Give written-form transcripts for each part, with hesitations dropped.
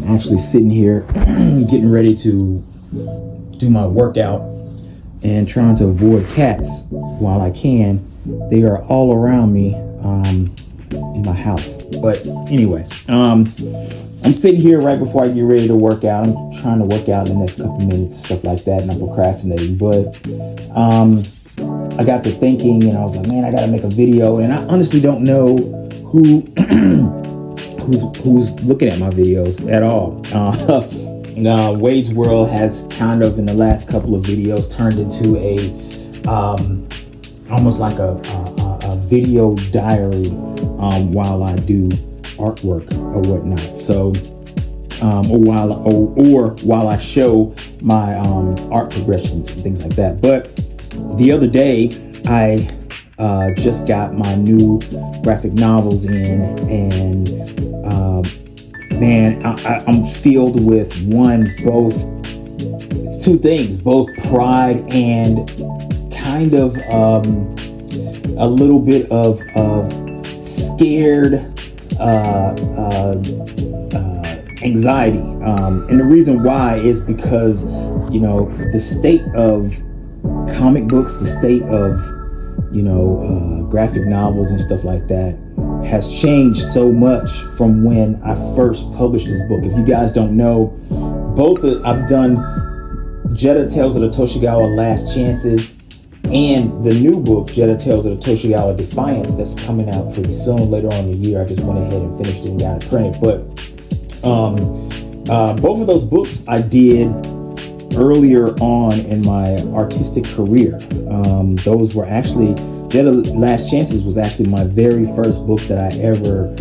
actually sitting here getting ready to do my workout and trying to avoid cats while I can. They are all around me in my house. But anyway, I'm sitting here right before I get ready to work out. I'm trying to work out in the next couple minutes and stuff like that, and I'm procrastinating. But I got to thinking, and I was like, man, I got to make a video. And I honestly don't know who who's looking at my videos at all. Wade's World has kind of in the last couple of videos turned into a almost like a video diary while I do artwork or whatnot. So or while I show my art progressions and things like that. But the other day I just got my new graphic novels in, and man, I'm filled with it's two things, both pride and kind of a little bit of scared anxiety. And the reason why is because, the state of comic books, the state of, graphic novels and stuff like that has changed so much from when I first published this book. If you guys don't know, I've done Jetta Tales of the Toshigawa Last Chances and the new book, Jetta Tales of the Toshigawa Defiance, that's coming out pretty soon later on in the year. I just went ahead and finished it and got it printed. But both of those books I did earlier on in my artistic career. Those were actually, Jetta Last Chances was actually my very first book that I ever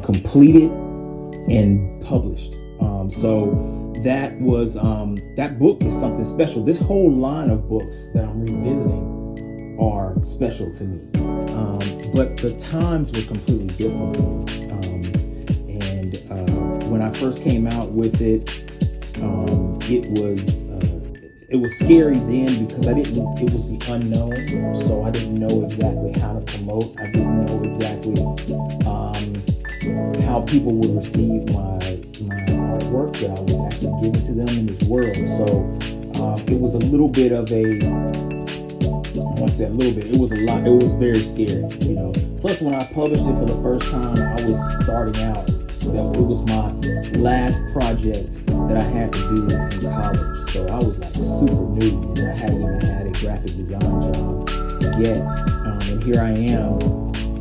completed and published. So that was that book is something special. This whole line of books that I'm revisiting are special to me. But the times were completely different then. And when I first came out with it, it was scary then because it was the unknown. So I didn't know exactly how to promote. I didn't know exactly how people would receive my artwork that I was actually giving to them in this world. So it was a little bit of it was a lot. It was very scary, Plus, when I published it for the first time, I was starting out. It was my last project that I had to do in college. So I was like super new, and I hadn't even had a graphic design job yet. And here I am,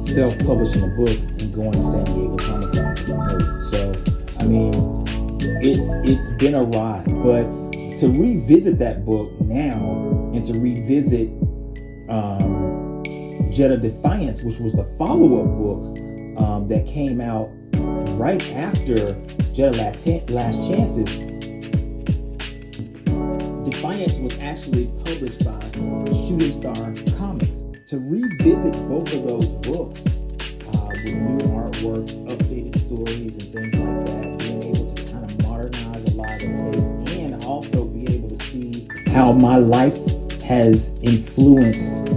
self-publishing a book and going to San Diego Comic-Con to promote it. So, I mean, it's been a ride. But to revisit that book now and to revisit Jetta Defiance, which was the follow-up book that came out right after Jetta Last Chances. Defiance was actually published by Shooting Star Comics. To revisit both of those books with new artwork, updated stories, and things like that, being able to kind of modernize a lot of the takes, and also be able to see how my life has influenced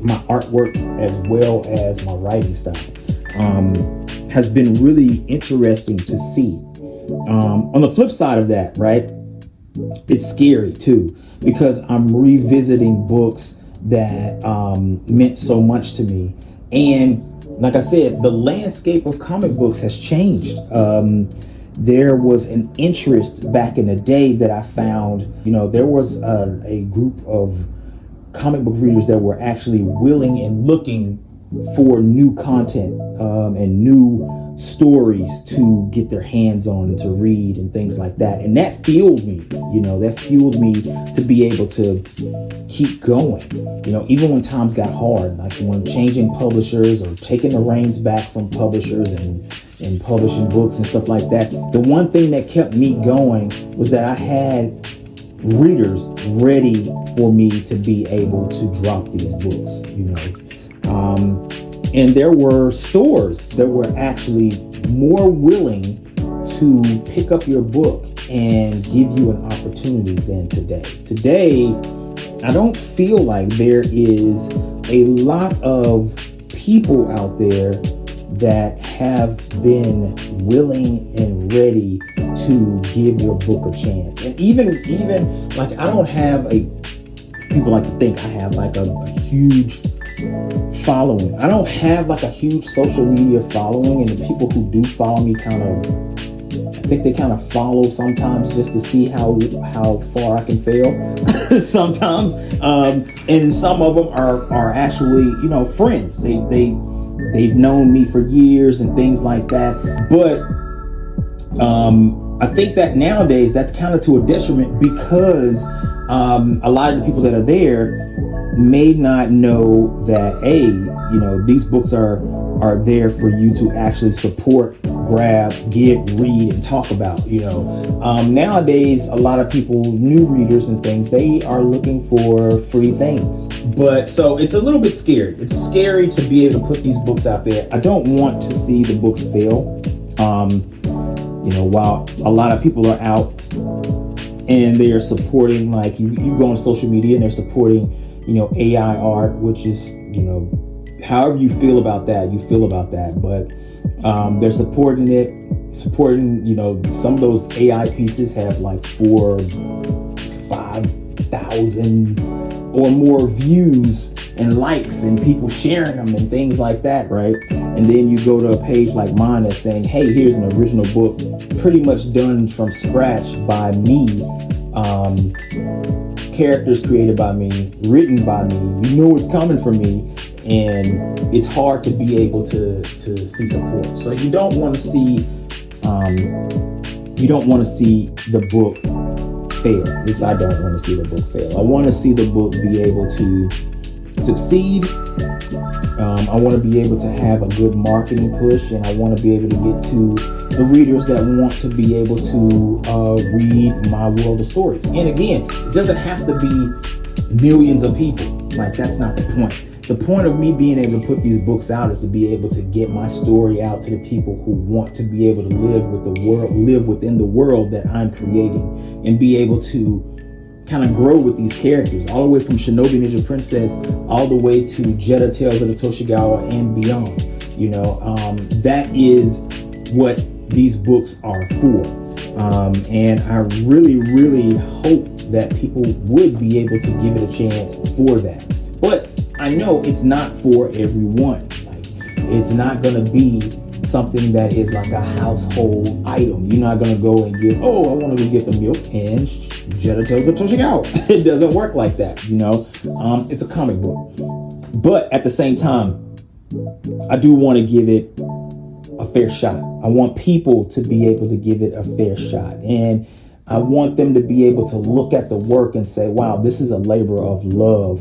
my artwork as well as my writing style. Has been really interesting to see. On the flip side of that, right, it's scary too, because I'm revisiting books that meant so much to me. And like I said, the landscape of comic books has changed. There was an interest back in the day that I found, there was a group of comic book readers that were actually willing and looking for new content and new stories to get their hands on and to read and things like that. And that fueled me, to be able to keep going, even when times got hard, like when changing publishers or taking the reins back from publishers and publishing books and stuff like that. The one thing that kept me going was that I had readers ready for me to be able to drop these books, and there were stores that were actually more willing to pick up your book and give you an opportunity than today. Today, I don't feel like there is a lot of people out there that have been willing and ready to give your book a chance. And even like, I don't have people like to think I have like a huge following. I don't have like a huge social media following, and the people who do follow me I think they kind of follow sometimes just to see how far I can fail sometimes. And some of them are actually, friends. They've known me for years and things like that. But I think that nowadays that's kind of to a detriment, because a lot of the people that are there may not know that, these books are there for you to actually support, grab, get, read, and talk about. Nowadays, a lot of people, new readers and things, they are looking for free things. But so it's a little bit scary. It's scary to be able to put these books out there. I don't want to see the books fail. While a lot of people are out and they are supporting, like you go on social media and they're supporting, AI art, which is, however you feel about that, but they're supporting it, some of those AI pieces have like 5,000 or more views and likes and people sharing them and things like that, right? And then you go to a page like mine that's saying, hey, here's an original book pretty much done from scratch by me, characters created by me, written by me, it's coming from me, and it's hard to be able to see support. So you don't want to see the book fail. At least I don't want to see the book fail. I want to see the book be able to succeed. I want to be able to have a good marketing push, and I want to be able to get to the readers that want to be able to read my world of stories. And again, it doesn't have to be millions of people. Like, that's not the point. The point of me being able to put these books out is to be able to get my story out to the people who want to be able to live within the world that I'm creating, and be able to kind of grow with these characters, all the way from Shinobi Ninja Princess all the way to Jetta Tales of the Toshigawa and beyond. That is what these books are for. And I really, really hope that people would be able to give it a chance for that. But I know it's not for everyone. Like, it's not going to be something that is like a household item. You're not going to go and get, I want to go get the milk and Jetta Tales of Toshigawa. It doesn't work like that, It's a comic book. But at the same time, I do want to give it a fair shot. I want people to be able to give it a fair shot. And I want them to be able to look at the work and say, wow, this is a labor of love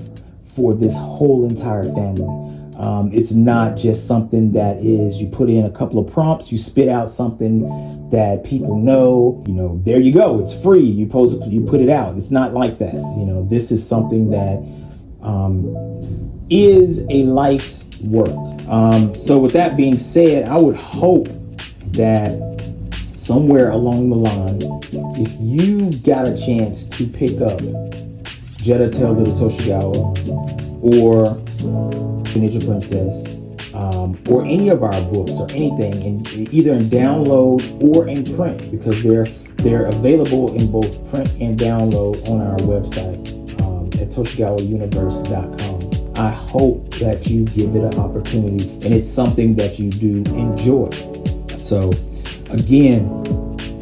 for this whole entire family. It's not just something that is, you put in a couple of prompts, you spit out something that people know, there you go, it's free, you put it out. It's not like that. This is something that is a life's work. So with that being said, I would hope that somewhere along the line, if you got a chance to pick up Jetta Tales of the Toshigawa or Ninja Princess, or any of our books or anything, either in download or in print, because they're available in both print and download on our website at ToshigawaUniverse.com. I hope that you give it an opportunity, and it's something that you do enjoy. So again,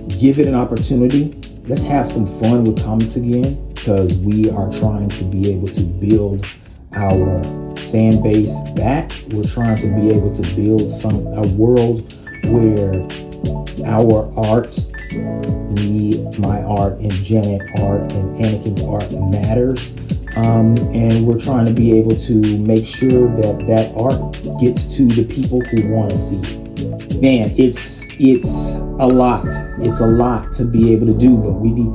give it an opportunity. Let's have some fun with comics again, because we are trying to be able to build our fan base back. We're trying to be able to build a world where our art, my art, and Janet art, and Anakin's art matters. And we're trying to be able to make sure that art gets to the people who want to see it. Man, it's a lot. It's a lot to be able to do, but we need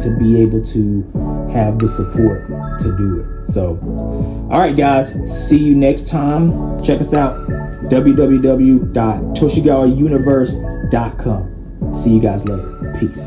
to be able to have the support to do it. So, all right, guys, see you next time. Check us out, www.ToshigawaUniverse.com. See you guys later. Peace.